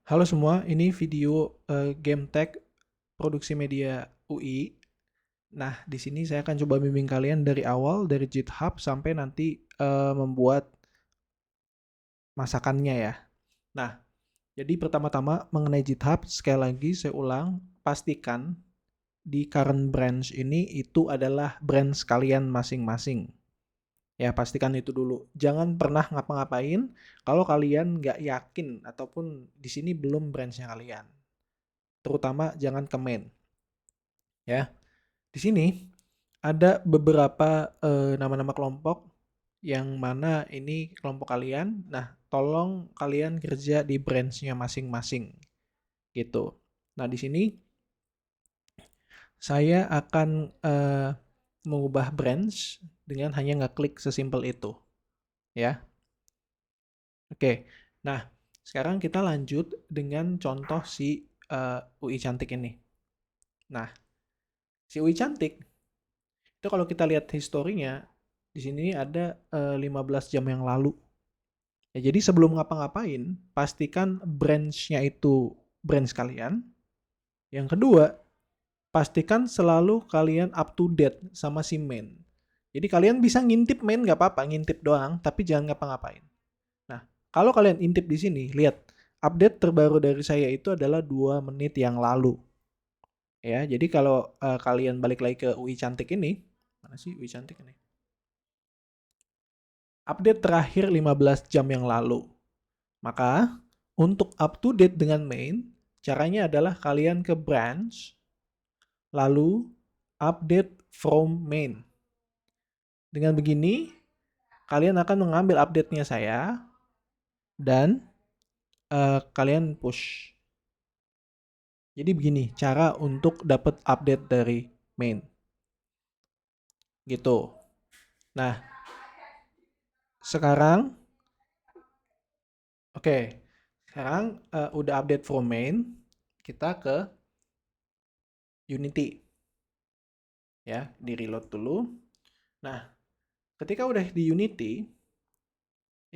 Halo semua, ini video Game Tech Produksi Media UI. Nah, di sini saya akan coba bimbing kalian dari awal, dari GitHub sampai nanti membuat masakannya ya. Nah, jadi pertama-tama mengenai GitHub, sekali lagi saya ulang, pastikan di current branch ini itu adalah branch kalian masing-masing. Ya, pastikan itu dulu. Jangan pernah ngapa-ngapain kalau kalian nggak yakin ataupun di sini belum branch-nya kalian. Terutama jangan ke main. Ya, di sini ada beberapa nama-nama kelompok yang mana ini kelompok kalian. Nah, tolong kalian kerja di branch-nya masing-masing gitu. Nah, di sini saya akan mengubah branch dengan hanya ngeklik sesimpel itu, ya. Oke. Nah, sekarang kita lanjut dengan contoh si UI cantik ini. Nah, si UI cantik itu kalau kita lihat historinya, di sini ada 15 jam yang lalu. Ya, jadi sebelum ngapa-ngapain, pastikan branch-nya itu branch kalian. Yang kedua, pastikan selalu kalian up to date sama si main. Jadi kalian bisa ngintip main nggak apa-apa, ngintip doang, tapi jangan ngapa-ngapain. Nah, kalau kalian intip di sini, lihat update terbaru dari saya itu adalah 2 menit yang lalu. Ya, jadi kalau kalian balik lagi ke UI cantik ini, mana sih UI cantik ini? Update terakhir 15 jam yang lalu. Maka, untuk up to date dengan main, caranya adalah kalian ke branch, lalu update from main. Dengan begini, kalian akan mengambil update-nya saya, dan kalian push. Jadi begini, cara untuk dapat update dari main. Gitu. Nah, sekarang, oke. Sekarang udah update from main, kita ke Unity. Ya, di reload dulu. Nah, ketika udah di Unity,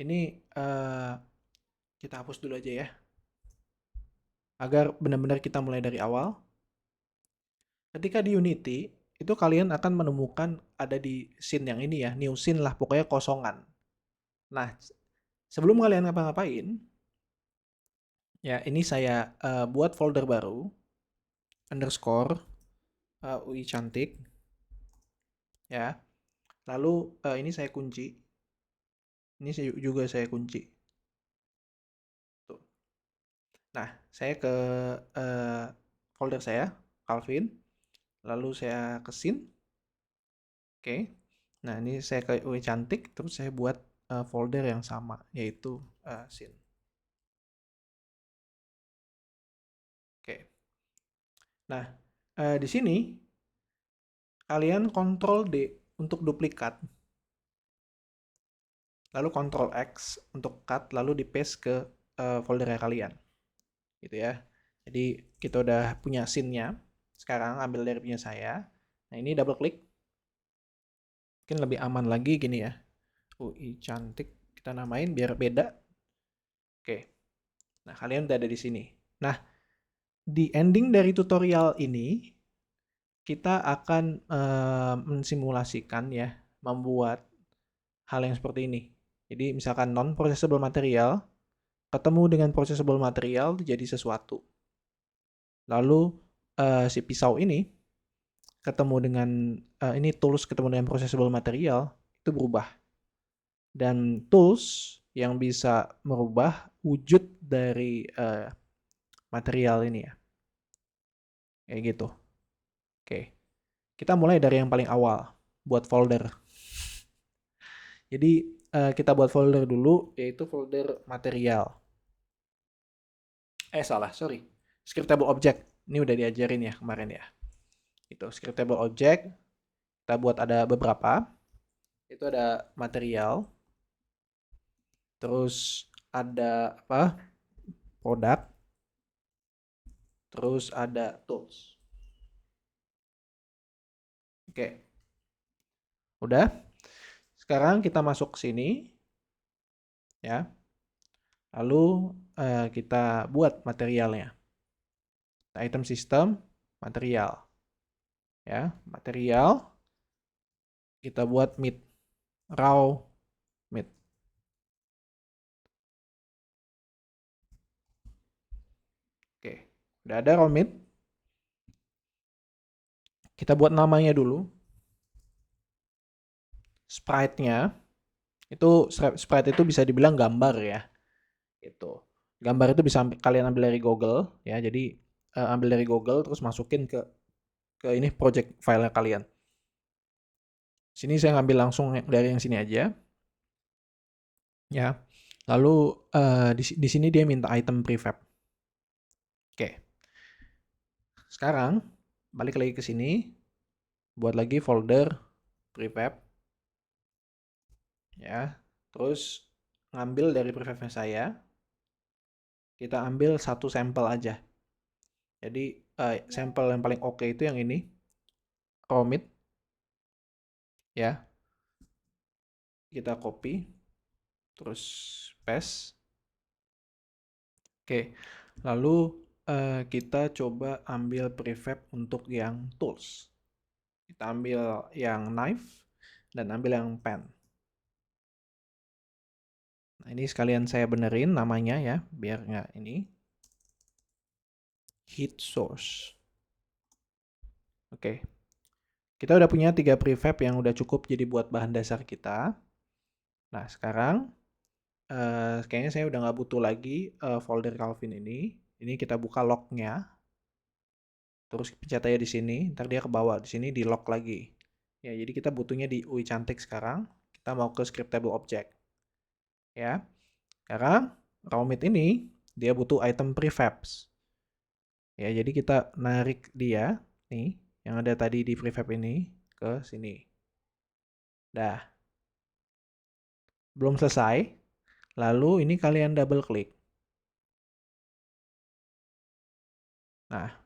ini kita hapus dulu aja ya, agar benar-benar kita mulai dari awal. Ketika di Unity, itu kalian akan menemukan ada di scene yang ini ya, new scene lah, pokoknya kosongan. Nah, sebelum kalian ngapa-ngapain, ya ini saya buat folder baru, underscore UI cantik, ya. Lalu ini saya kunci, ini juga saya kunci. Tuh. Nah, saya ke folder saya, Calvin, lalu saya ke scene. Oke. Nah, ini saya ke UI cantik, terus saya buat folder yang sama, yaitu scene. Oke. Nah, di sini kalian Ctrl D untuk duplikat, lalu Ctrl X untuk cut, lalu di paste ke foldernya kalian, gitu ya. Jadi kita udah punya scene-nya. Sekarang ambil dari punya saya. Nah, ini double klik. Mungkin lebih aman lagi gini ya. UI cantik kita namain biar beda. Oke. Nah, kalian udah ada di sini. Nah, di ending dari tutorial ini kita akan mensimulasikan ya, membuat hal yang seperti ini. Jadi misalkan non-processable material ketemu dengan processable material jadi sesuatu. Lalu si pisau ini ketemu dengan ini tools ketemu dengan processable material itu berubah. Dan tools yang bisa merubah wujud dari material ini ya. Kayak gitu. Oke. Kita mulai dari yang paling awal, buat folder. Jadi kita buat folder dulu, yaitu folder material. Salah, sorry. Scriptable object. Ini udah diajarin ya kemarin ya. Itu scriptable object. Kita buat ada beberapa. Itu ada material. Terus ada apa? Produk. Terus ada tools. Oke. Udah. Sekarang kita masuk ke sini. Ya. Lalu kita buat materialnya. Item system, material. Ya, material kita buat meat, raw meat. Oke, udah ada raw meat. Kita buat namanya dulu. Sprite-nya itu sprite itu bisa dibilang gambar ya. Itu. Gambar itu bisa kalian ambil dari Google ya. Jadi ambil dari Google terus masukin ke ini project file kalian. Sini saya ngambil langsung dari yang sini aja. Ya. Lalu di sini dia minta item prefab. Oke. Sekarang balik lagi ke sini. Buat lagi folder prefab. Ya. Terus ngambil dari prefabnya saya. Kita ambil satu sampel aja. Jadi sampel yang paling oke itu yang ini. Raw meat. Ya. Kita copy. Terus paste. Oke. Lalu kita coba ambil prefab untuk yang tools. Kita ambil yang knife dan ambil yang pen. Nah, ini sekalian saya benerin namanya ya, biar nggak ini. Heat source. Oke. Kita udah punya 3 prefab yang udah cukup jadi buat bahan dasar kita. Nah, sekarang kayaknya saya udah nggak butuh lagi folder Calvin ini. Ini kita buka lognya. Terus pencet aja di sini, ntar dia ke bawah. Di sini di lock lagi. Ya, jadi kita butuhnya di UI cantik sekarang. Kita mau ke scriptable object. Ya. Sekarang raw meat ini dia butuh item prefabs. Ya, jadi kita narik dia nih yang ada tadi di prefab ini ke sini. Dah. Belum selesai. Lalu ini kalian double klik. Nah,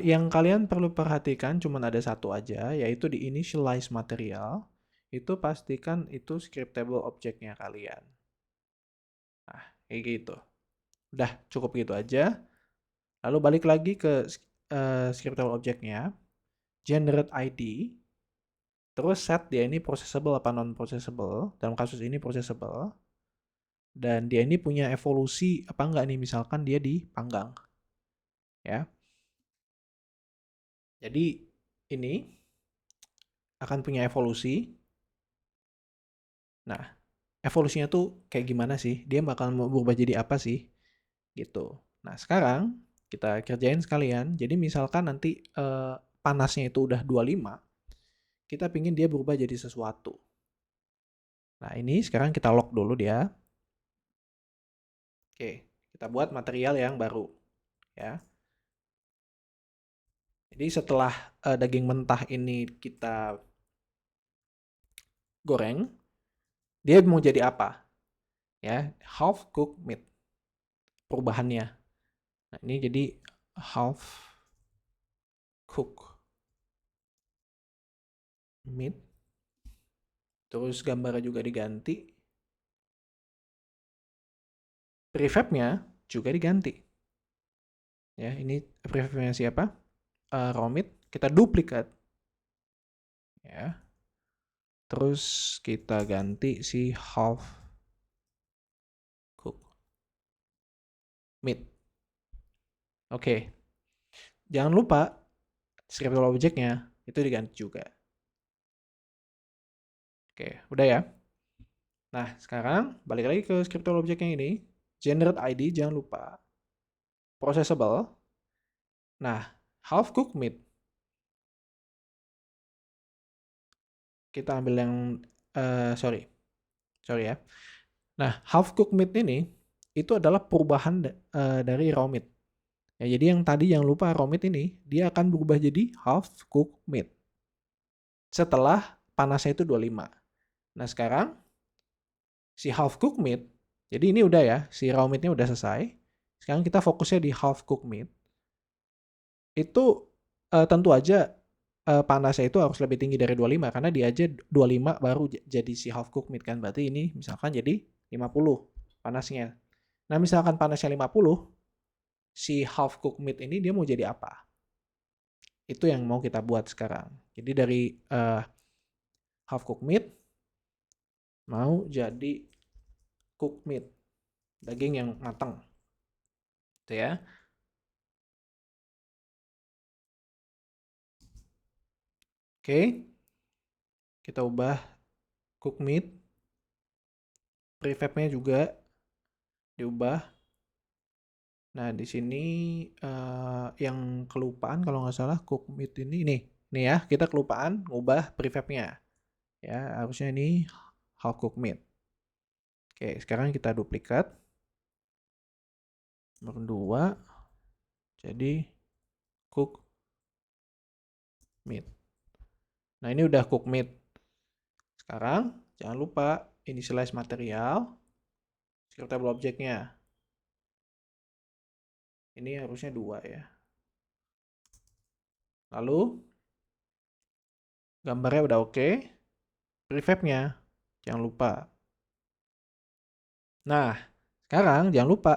yang kalian perlu perhatikan cuma ada satu aja, yaitu di initialize material. Itu pastikan itu scriptable object-nya kalian. Nah, kayak gitu. Udah, cukup gitu aja. Lalu balik lagi ke scriptable object-nya. Generate ID. Terus set dia ini processable apa non-processable. Dalam kasus ini processable. Dan dia ini punya evolusi apa enggak nih, misalkan dia dipanggang. Ya. Jadi ini akan punya evolusi. Nah, evolusinya tuh kayak gimana sih? Dia bakal berubah jadi apa sih? Gitu. Nah, sekarang kita kerjain sekalian. Jadi misalkan nanti panasnya itu udah 25, kita pingin dia berubah jadi sesuatu. Nah, ini sekarang kita lock dulu dia. Oke, kita buat material yang baru. Ya. Jadi setelah daging mentah ini kita goreng, dia mau jadi apa? Ya, half cooked meat. Perubahannya. Nah, ini jadi half cooked meat. Terus gambarnya juga diganti. Prefabnya juga diganti. Ya, ini prefabnya siapa? Raw meat. Kita duplikat. Ya. Terus kita ganti si half cooked meat. Oke. Jangan lupa scriptable object-nya itu diganti juga. Oke, udah ya. Nah, sekarang balik lagi ke scriptable object yang ini. Generate ID, jangan lupa. Processable. Nah, half cooked meat. Kita ambil yang, sorry ya. Nah, half cooked meat ini, itu adalah perubahan dari raw meat. Ya, jadi yang tadi yang lupa raw meat ini, dia akan berubah jadi half cooked meat. Setelah panasnya itu 25. Nah, sekarang si half cooked meat, jadi ini udah ya, si raw meatnya udah selesai. Sekarang kita fokusnya di half cooked meat. Itu tentu aja panasnya itu harus lebih tinggi dari 25 karena dia aja 25 baru jadi si half cooked meat kan. Berarti ini misalkan jadi 50 panasnya. Nah, misalkan panasnya 50, si half cooked meat ini dia mau jadi apa? Itu yang mau kita buat sekarang. Jadi dari half cooked meat mau jadi cooked meat, daging yang matang. Itu ya. Oke. Kita ubah cooked meat. Prefab-nya juga diubah. Nah, di sini yang kelupaan kalau nggak salah cooked meat ini nih ya, kita kelupaan ngubah prefab-nya. Ya, harusnya ini half cooked meat. Oke, sekarang kita duplikat. Nomor 2 jadi cooked meat. Nah, ini udah cooked meat. Sekarang jangan lupa initialize material, scriptable object-nya. Ini harusnya 2 ya. Lalu gambarnya udah oke. Prefab-nya jangan lupa. Nah, sekarang jangan lupa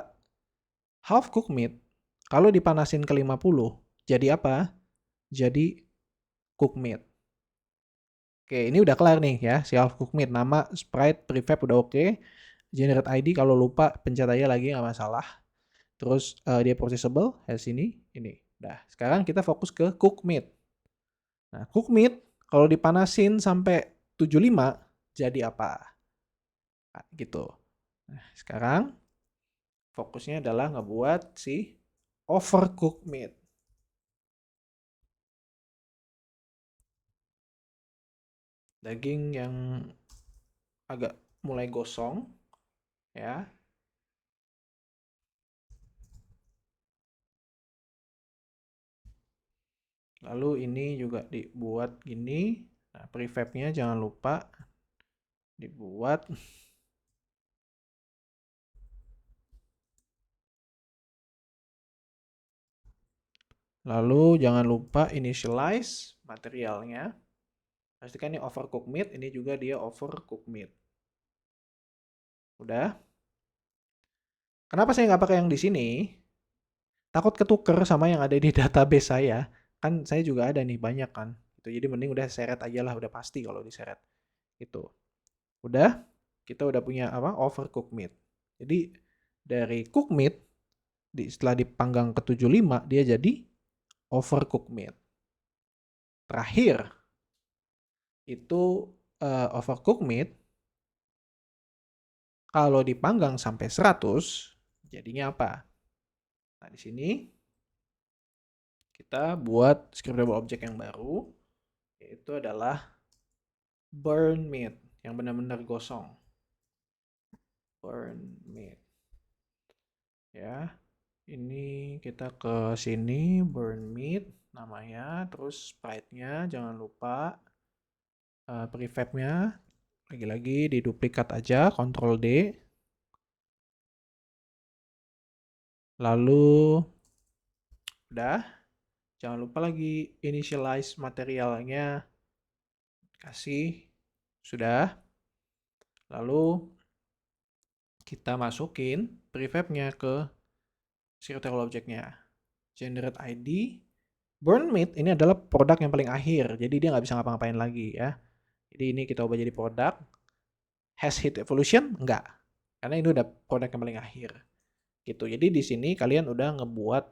half cooked meat kalau dipanasin ke 50 jadi apa? Jadi cooked meat. Oke, ini udah kelar nih ya, si half cooked meat. Nama, sprite, prefab udah oke. Generate ID kalau lupa pencet aja lagi nggak masalah. Terus dia processable, has ini. Nah, sekarang kita fokus ke cooked meat. Nah, cooked meat kalau dipanasin sampai 75 jadi apa? Nah, gitu. Nah, sekarang fokusnya adalah ngebuat si overcooked meat. Daging yang agak mulai gosong ya. Lalu ini juga dibuat gini. Nah, prefab-nya jangan lupa dibuat. Lalu jangan lupa initialize materialnya. Pastikan ini overcooked meat, ini juga dia overcooked meat. Udah. Kenapa saya nggak pakai yang di sini? Takut ketuker sama yang ada di database saya. Kan saya juga ada nih banyak kan. Itu jadi mending udah seret aja lah, udah pasti kalau diseret. Itu. Udah, kita udah punya apa? Overcooked meat. Jadi dari cooked meat setelah dipanggang ke 75 dia jadi overcooked meat. Terakhir itu overcooked meat kalau dipanggang sampai 100 jadinya apa? Nah, di sini kita buat scriptable object yang baru yaitu adalah burn meat yang benar-benar gosong. Burn meat. Ya. Ini kita ke sini burn meat namanya, terus sprite-nya jangan lupa prefab-nya lagi-lagi diduplikat aja, Ctrl D. Lalu udah, jangan lupa lagi initialize materialnya, kasih, sudah. Lalu kita masukin prefab-nya ke scriptable object-nya. Generate ID. Burn meat ini adalah produk yang paling akhir, jadi dia nggak bisa ngapa-ngapain lagi ya. Jadi ini kita ubah jadi produk. Has hit evolution? Enggak. Karena ini udah produk yang paling akhir. Gitu. Jadi di sini kalian udah ngebuat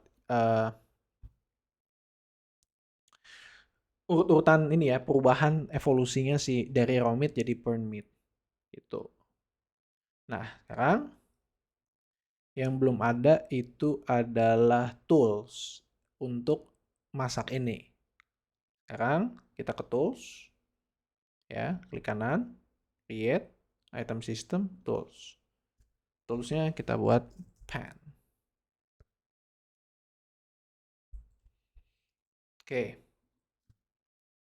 urut-urutan ini ya, perubahan evolusinya si dari raw meat jadi burn meat. Gitu. Nah, sekarang yang belum ada itu adalah tools untuk masak ini. Sekarang kita ke tools. Ya, klik kanan, create, item system, tools. Toolsnya kita buat pan. Oke.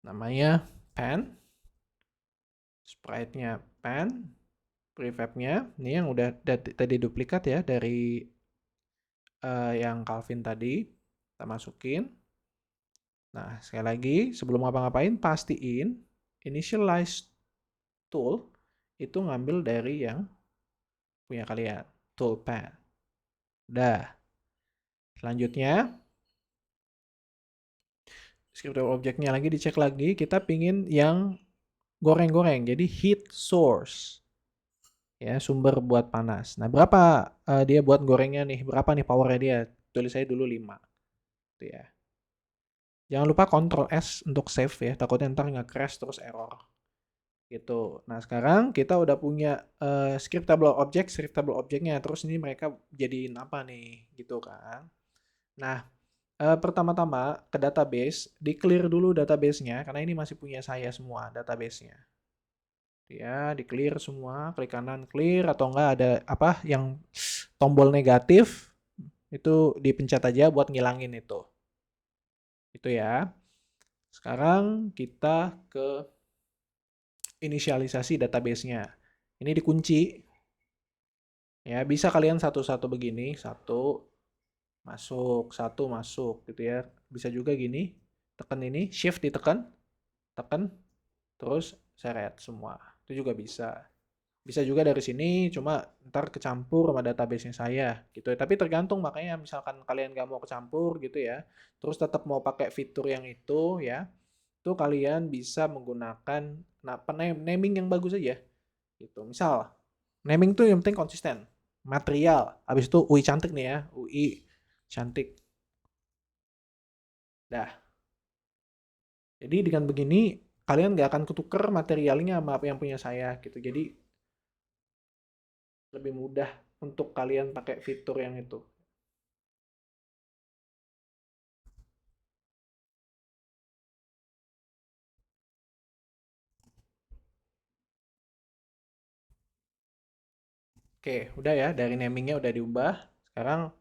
Namanya pan. Sprite-nya pan. Prefab-nya, ini yang udah tadi duplikat ya dari yang Calvin tadi. Kita masukin. Nah, sekali lagi, sebelum ngapa-ngapain, pastiin initialize tool itu ngambil dari yang punya kalian, tool pan. Udah. Selanjutnya, scriptable objeknya lagi dicek lagi. Kita pingin yang goreng-goreng. Jadi heat source. Ya, sumber buat panas. Nah, berapa dia buat gorengnya nih? Berapa nih powernya dia? Tulis saya dulu 5. Tuh ya. Jangan lupa Ctrl S untuk save ya. Takutnya ntar nge-crash terus error. Gitu. Nah, sekarang kita udah punya scriptable objeknya. Terus ini mereka jadiin apa nih? Gitu kan. Nah, pertama-tama ke database, di-clear dulu database-nya karena ini masih punya saya semua database-nya. Ya, di-clear semua, klik kanan clear atau enggak ada apa yang tombol negatif itu dipencet aja buat ngilangin itu. Itu ya. Sekarang kita ke inisialisasi database-nya. Ini dikunci. Ya, bisa kalian satu-satu begini, satu masuk gitu ya. Bisa juga gini, tekan ini, shift ditekan, tekan, terus seret semua. Itu juga bisa. Bisa juga dari sini, cuma ntar kecampur sama database-nya saya gitu ya. Tapi tergantung, makanya misalkan kalian nggak mau kecampur gitu ya, terus tetap mau pakai fitur yang itu ya, itu kalian bisa menggunakan naming yang bagus aja gitu. Misal, naming tuh yang penting konsisten. Material, habis itu UI cantik nih ya, UI cantik. Dah. Jadi dengan begini kalian nggak akan ketuker materialnya sama apa yang punya saya gitu. Jadi lebih mudah untuk kalian pakai fitur yang itu. Oke, udah ya, dari namingnya udah diubah. Sekarang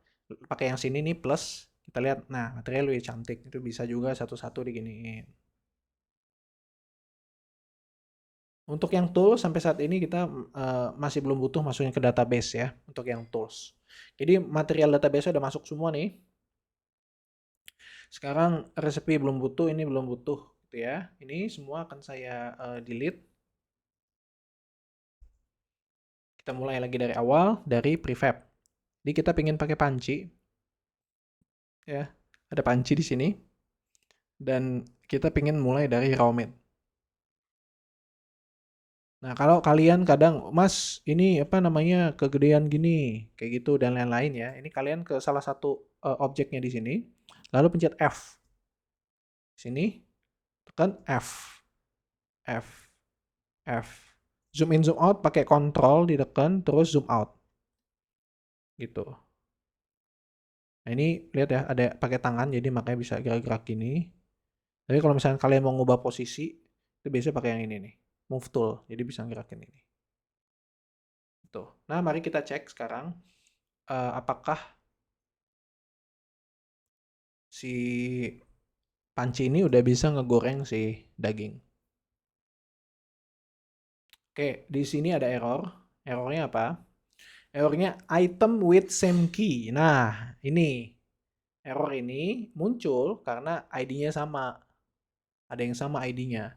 pakai yang sini nih plus. Kita lihat, nah material lebih cantik. Itu bisa juga satu-satu diginiin. Untuk yang tools sampai saat ini kita masih belum butuh masuknya ke database ya. Untuk yang tools. Jadi material database udah masuk semua nih. Sekarang resepi belum butuh, ini belum butuh gitu ya. Ini semua akan saya delete. Kita mulai lagi dari awal, dari prefab. Jadi kita ingin pakai panci. Ya, ada panci di sini. Dan kita ingin mulai dari raw meat. Nah, kalau kalian kadang, Mas, ini apa namanya, kegedean gini, kayak gitu dan lain-lain ya. Ini kalian ke salah satu objeknya di sini, lalu pencet F. Sini, tekan F. F. F. Zoom in, zoom out, pakai kontrol, ditekan, terus zoom out. Gitu. Nah, ini lihat ya, ada pakai tangan, jadi makanya bisa gerak-gerak gini. Tapi kalau misalnya kalian mau ngubah posisi, itu biasanya pakai yang ini nih. Move tool, jadi bisa gerakin ini. Tuh. Nah, mari kita cek sekarang apakah si panci ini udah bisa ngegoreng si daging. Oke, di sini ada error. Errornya apa? Errornya item with same key. Nah, ini error ini muncul karena ID-nya sama. Ada yang sama ID-nya.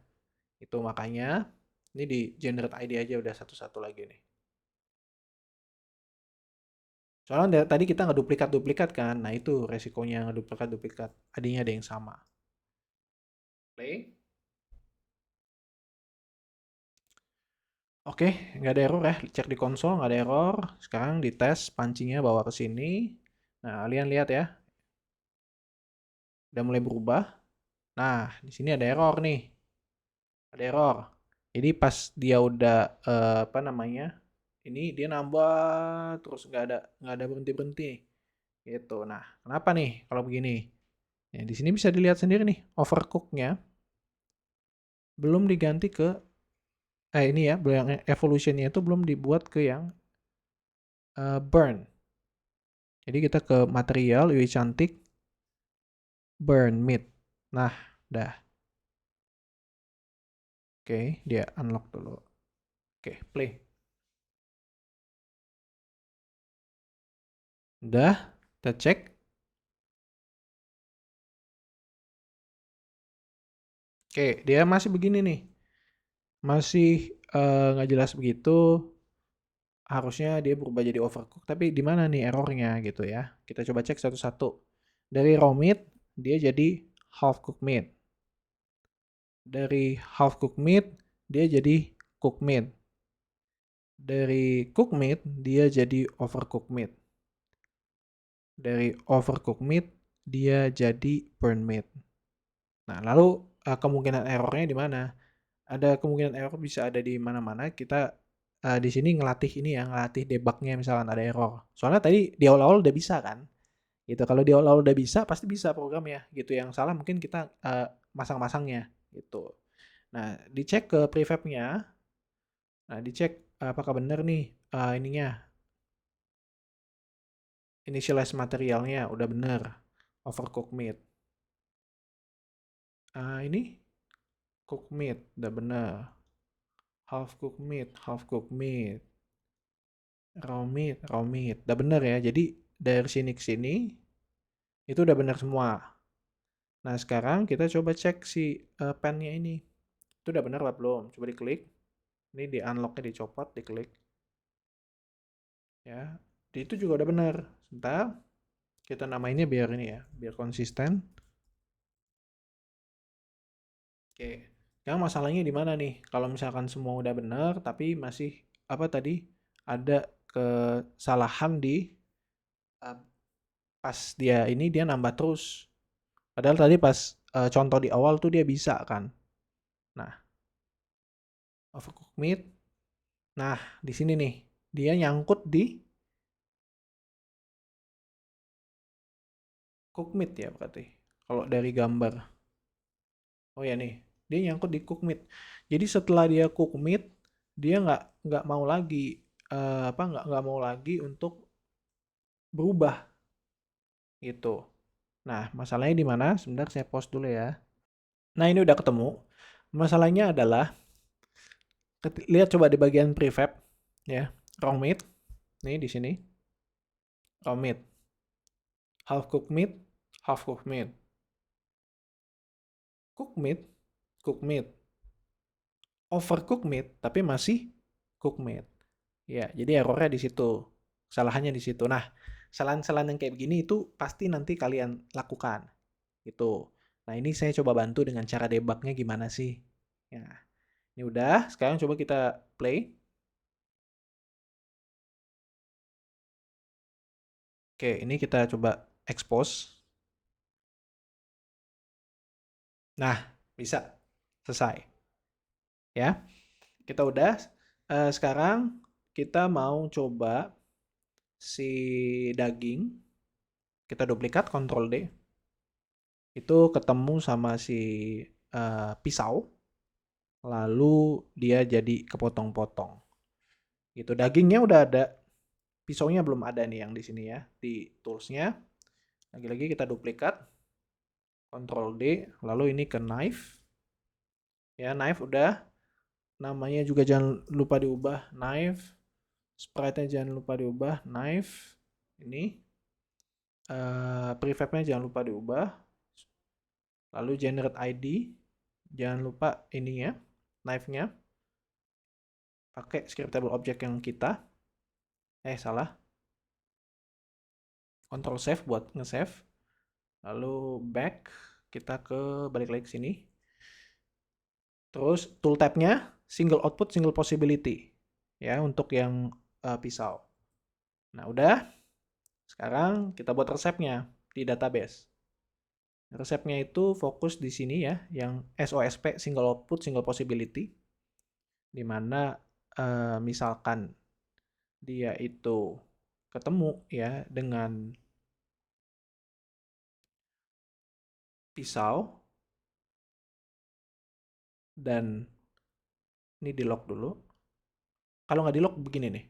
Itu makanya ini di generate ID aja udah satu-satu lagi nih. Soalnya tadi kita ngeduplikat-duplikat kan. Nah, itu resikonya ngeduplikat-duplikat. ID-nya ada yang sama. Play. Oke, nggak ada error ya. Cek di konsol nggak ada error. Sekarang dites pancinya bawa ke sini. Nah, kalian lihat ya. Udah mulai berubah. Nah, di sini ada error nih. Ada error. Jadi pas dia udah apa namanya? Ini dia nambah terus nggak ada berhenti-berhenti. Gitu. Nah, kenapa nih kalau begini? Ya, di sini bisa dilihat sendiri nih, overcooknya belum diganti ke ini ya, yang evolutionnya itu belum dibuat ke yang burn. Jadi kita ke material, UI cantik, burn meat. Nah, dah. Oke, dia unlock dulu. Oke, play. Udah, kita cek. Oke, dia masih begini nih. Masih nggak jelas begitu. harusnya dia berubah jadi overcook, tapi di mana nih errornya gitu ya. Kita coba cek satu-satu. Dari raw meat, dia jadi half cooked meat. Dari half cooked meat, dia jadi cooked meat. Dari cooked meat, dia jadi overcooked meat. Dari overcooked meat, dia jadi burnt meat. Nah, lalu kemungkinan errornya di mana? Ada kemungkinan error bisa ada di mana-mana. Kita di sini ngelatih ini ya, ngelatih debugnya misalkan ada error. Soalnya tadi di awal-awal udah bisa kan? Gitu. Kalau di awal-awal udah bisa, pasti bisa programnya. Gitu. Yang salah mungkin kita masang-masangnya. Gitu. Nah, dicek ke prefabnya. Nah, dicek apakah benar nih ininya. Initialize materialnya udah benar. Overcooked meat. Ini cooked meat udah benar. Half cooked meat, half cooked meat. Raw meat, raw meat. Udah bener ya. Jadi dari sini ke sini itu udah bener semua. Nah, sekarang kita coba cek si pennya ini. Itu udah bener apa belum? Coba diklik. Ini di unlock-nya dicopot, diklik. Ya. Itu juga udah bener. Sebentar. Kita namainnya biar ini ya, biar konsisten. Oke. Yang masalahnya di mana nih? Kalau misalkan semua udah bener tapi masih apa tadi? Ada kesalahan di uh, pas dia nambah terus. Padahal tadi pas contoh di awal tuh dia bisa kan. Nah, overcooked meat. Nah, di sini nih. Dia nyangkut di cooked meat ya berarti. Kalau dari gambar. Oh ya nih, dia nyangkut di cooked meat. Jadi setelah dia cooked meat, dia nggak mau lagi nggak mau lagi untuk berubah gitu. Nah, masalahnya di mana? Sebentar saya pause dulu ya. Nah, ini udah ketemu. Masalahnya adalah lihat coba di bagian prefab ya, raw meat. Nih di sini. Raw meat. Half cooked meat, half cooked meat. Cooked meat, cooked meat. Overcooked meat, tapi masih cooked meat. Ya, jadi errornya di situ. Kesalahannya di situ. Nah, kesalahan-kesalahan yang kayak begini itu pasti nanti kalian lakukan. Gitu. Nah, ini saya coba bantu dengan cara debugnya gimana sih. Ya, ini udah. Sekarang coba kita play. Oke, ini kita coba expose. Nah, bisa. Selesai. Ya, kita udah. Sekarang kita mau coba si daging. Kita duplikat, Ctrl D. Itu ketemu sama si pisau. Lalu dia jadi kepotong-potong. Gitu. Dagingnya udah ada. Pisaunya belum ada nih yang di sini ya. Di toolsnya. Lagi-lagi kita duplikat. Ctrl D. Lalu ini ke knife. Ya, knife udah. Namanya juga jangan lupa diubah. Knife. Sprite-nya jangan lupa diubah. Knife. Ini. Prefabnya jangan lupa diubah. Lalu generate ID. Jangan lupa ininya. Knife-nya. Pakai scriptable object yang kita. Salah. Ctrl save buat nge-save. Lalu back. Kita balik lagi ke sini. Terus tooltip-nya single output, single possibility. Ya, untuk yang pisau. Nah, udah. Sekarang kita buat resepnya di database. Resepnya itu fokus di sini ya, yang SOSP, single output, single possibility. Di mana misalkan dia itu ketemu ya dengan pisau dan ini di lock dulu. Kalau nggak di lock begini nih.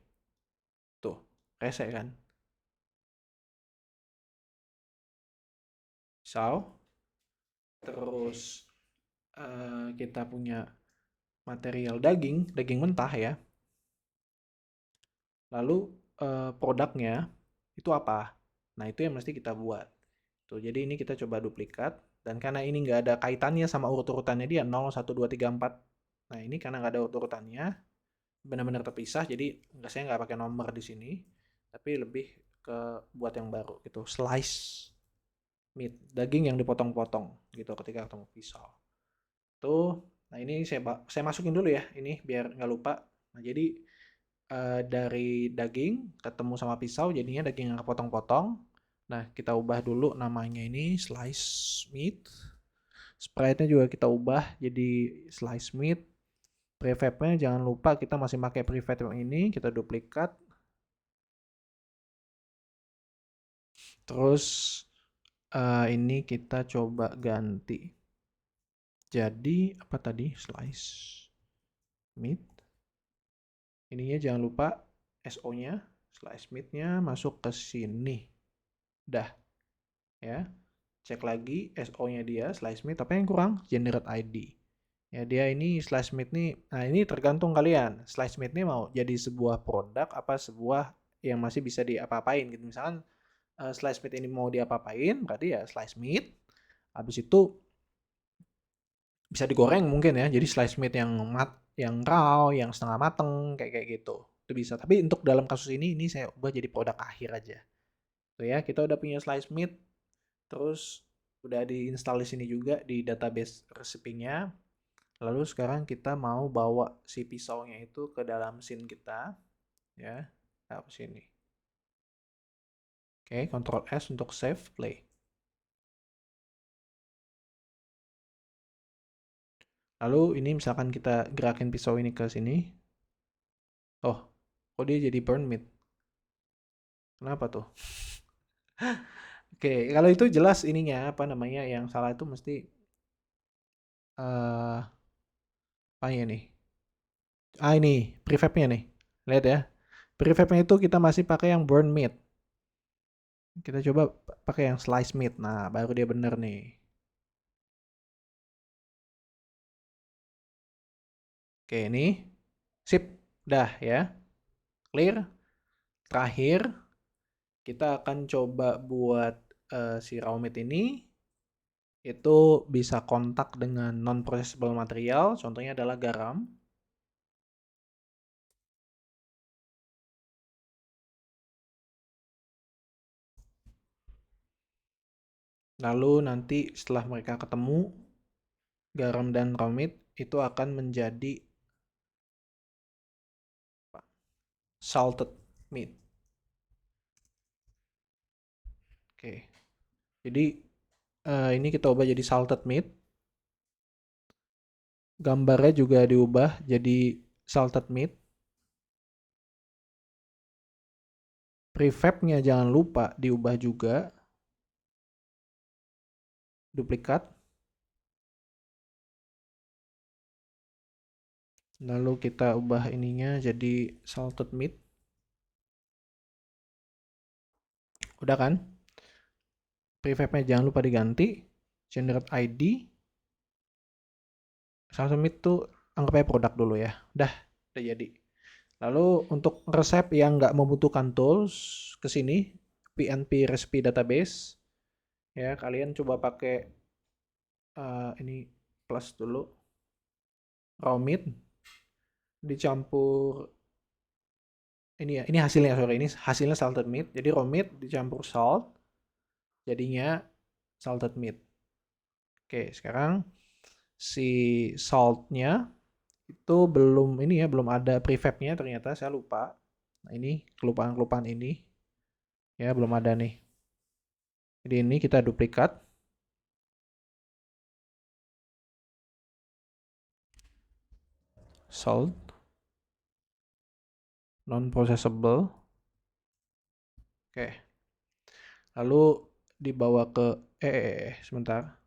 Tuh, rese kan. Pisau. Terus kita punya material daging, daging mentah ya. Lalu produknya itu apa? Nah, itu yang mesti kita buat. Tuh, jadi ini kita coba duplikat. Dan karena ini nggak ada kaitannya sama urut-urutannya dia 0, 1, 2, 3, 4. Nah, ini karena nggak ada urut-urutannya. benar-benar terpisah, jadi saya nggak pakai nomor di sini, tapi lebih ke buat yang baru gitu, slice meat, daging yang dipotong-potong gitu ketika ketemu pisau. Tuh, nah ini saya masukin dulu ya, ini biar nggak lupa. Nah, jadi dari daging ketemu sama pisau jadinya daging yang kepotong-potong. Nah, kita ubah dulu namanya ini slice meat. Sprite-nya juga kita ubah jadi slice meat. Prefab-nya jangan lupa kita masih pakai prefab yang ini, kita duplikat. Terus ini kita coba ganti. Jadi apa tadi? Slice meat. Ininya jangan lupa SO-nya, slice meat-nya masuk ke sini. Dah, ya. Cek lagi SO-nya dia, slice meat, apa yang kurang? Generate ID. Ya, dia ini slice meat nih, nah ini tergantung kalian. Slice meat nih mau jadi sebuah produk apa sebuah yang masih bisa diapa-apain gitu. Misalkan slice meat ini mau diapa-apain, berarti ya slice meat. Habis itu bisa digoreng mungkin ya. Jadi slice meat yang raw, yang setengah mateng kayak kayak gitu. Itu bisa. Tapi untuk dalam kasus ini saya ubah jadi produk akhir aja. Tuh ya, kita udah punya slice meat, terus udah diinstal di sini juga di database resepnya. Lalu sekarang kita mau bawa si pisaunya itu ke dalam scene kita, ya. Nah, sini. Oke, Ctrl S untuk save, play. Lalu ini misalkan kita gerakin pisau ini ke sini. Oh, kok dia jadi burn meat? Kenapa tuh? Oke, kalau itu jelas ininya apa namanya yang salah itu mesti apa ya nih? Ini prefabnya nih. Lihat ya. Prefabnya itu kita masih pakai yang burn meat. Kita coba pakai yang slice meat. Nah, baru dia bener nih. Oke, ini sip. Dah ya. Clear. Terakhir, kita akan coba buat si raw meat ini itu bisa kontak dengan non-processable material. Contohnya adalah garam. Lalu nanti setelah mereka ketemu, garam dan raw meat itu akan menjadi salted meat. Oke. Jadi ini kita ubah jadi salted meat. Gambarnya juga diubah jadi salted meat. Prefabnya jangan lupa diubah juga. Duplikat. Lalu kita ubah ininya jadi salted meat. Udah kan? Prefabnya jangan lupa diganti. Generate ID. Salted meat tuh anggap aja produk dulu ya. Udah jadi. Lalu untuk resep yang nggak membutuhkan tools, ke sini PNP recipe database. Ya, kalian coba pakai ini plus dulu. Raw meat dicampur ini ya, ini hasilnya sorry, ini hasilnya salted meat. Jadi raw meat dicampur salt jadinya salted meat. Oke, sekarang si saltnya itu belum ini ya, belum ada prefabnya ternyata saya lupa. Nah, ini kelupaan-kelupaan ini ya belum ada nih. Jadi ini kita duplikat. Salt non processable. Oke. Lalu dibawa ke sebentar.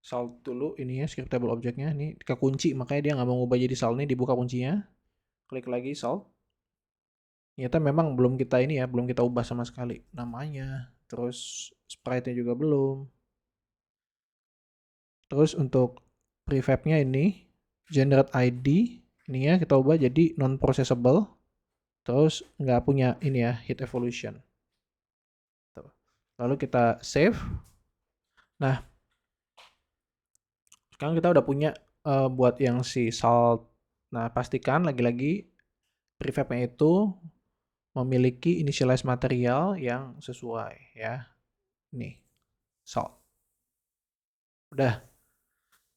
Salt dulu ini ya scriptable objeknya ini kekunci makanya dia nggak mau ngubah jadi salt, ini dibuka kuncinya. Klik lagi salt. Ternyata memang belum kita ini ya, belum kita ubah sama sekali namanya. Terus sprite-nya juga belum. Terus untuk prefabnya ini generate ID ini ya kita ubah jadi non processable. Terus nggak punya ini ya heat evolution. Lalu kita save. Nah, sekarang kita udah punya buat yang si salt. Nah, pastikan lagi-lagi prefabnya itu memiliki initialize material yang sesuai ya. Nih, salt. Udah.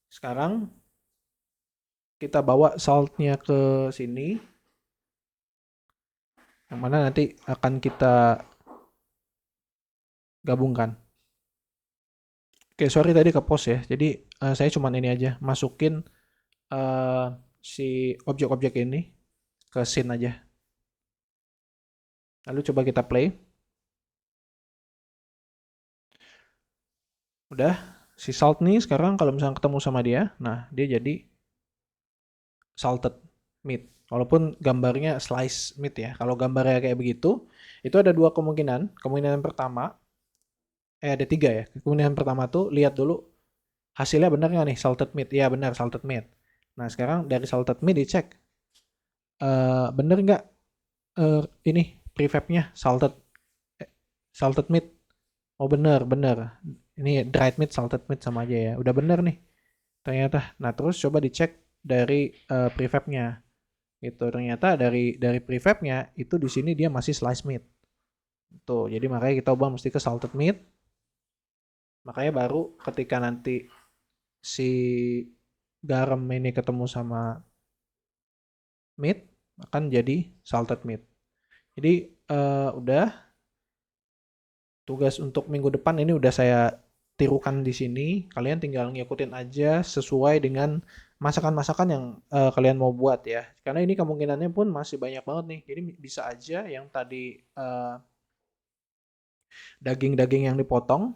Sekarang kita bawa saltnya ke sini. Yang mana nanti akan kita gabungkan. Oke, sorry tadi ke post ya. Jadi saya cuman ini aja, masukin si objek-objek ini ke scene aja. Lalu coba kita play. Udah, si salt nih sekarang kalau misalnya ketemu sama dia, nah dia jadi salted meat. Walaupun gambarnya slice meat ya. Kalau gambarnya kayak begitu, itu ada dua kemungkinan. Kemungkinan pertama, ada tiga ya. Kemungkinan pertama tuh lihat dulu hasilnya benar nggak nih salted meat? Iya benar salted meat. Nah sekarang dari salted meat dicek bener nggak ini prefabnya salted meat. Oh bener bener. Ini dried meat salted meat sama aja ya. Udah bener nih ternyata. Nah terus coba dicek dari prefabnya. Gitu ternyata dari prefabnya itu di sini dia masih slice meat. Tuh jadi makanya kita ubah mesti ke salted meat. Makanya baru ketika nanti si garam ini ketemu sama meat akan jadi salted meat. Jadi udah tugas untuk minggu depan ini udah saya tirukan di sini. Kalian tinggal ngikutin aja sesuai dengan masakan-masakan yang kalian mau buat ya. Karena ini kemungkinannya pun masih banyak banget nih. Jadi bisa aja yang tadi daging-daging yang dipotong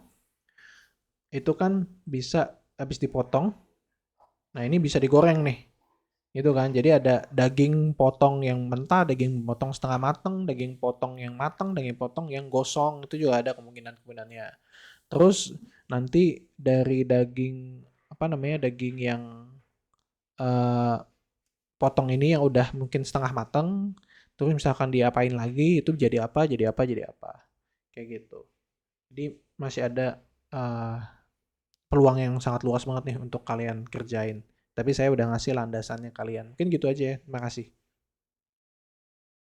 itu kan bisa habis dipotong. Nah, ini bisa digoreng nih. Itu kan. Jadi ada daging potong yang mentah, daging potong setengah mateng, daging potong yang mateng, daging potong yang gosong. Itu juga ada kemungkinan-kemungkinannya. Terus nanti dari daging apa namanya? Daging yang eh, potong ini yang udah mungkin setengah mateng, terus misalkan diapain lagi itu jadi apa, jadi apa, jadi apa. Kayak gitu. Jadi masih ada eh, peluang yang sangat luas banget nih untuk kalian kerjain. Tapi saya udah ngasih landasannya kalian. Mungkin gitu aja ya. Terima kasih.